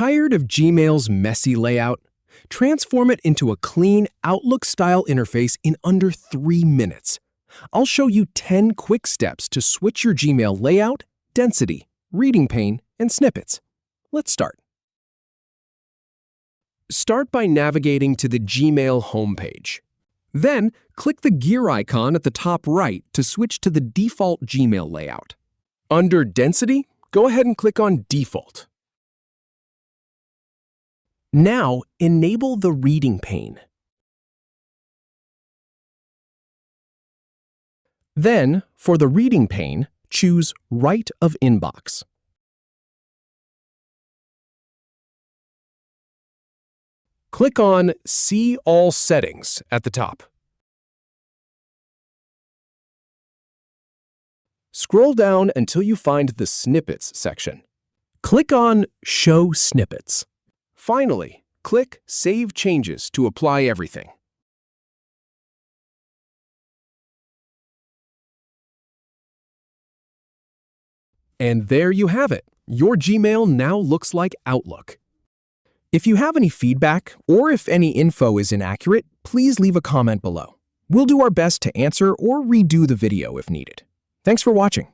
Tired of Gmail's messy layout? Transform it into a clean Outlook-style interface in under 3 minutes. I'll show you 10 quick steps to switch your Gmail layout, density, reading pane, and snippets. Let's start. Start by navigating to the Gmail homepage. Then, click the gear icon at the top right to switch to the default Gmail layout. Under Density, go ahead and click on Default. Now, enable the reading pane. Then, for the reading pane, choose Right of Inbox. Click on See All Settings at the top. Scroll down until you find the Snippets section. Click on Show Snippets. Finally, click Save Changes to apply everything. And there you have it. Your Gmail now looks like Outlook. If you have any feedback or if any info is inaccurate, please leave a comment below. We'll do our best to answer or redo the video if needed. Thanks for watching.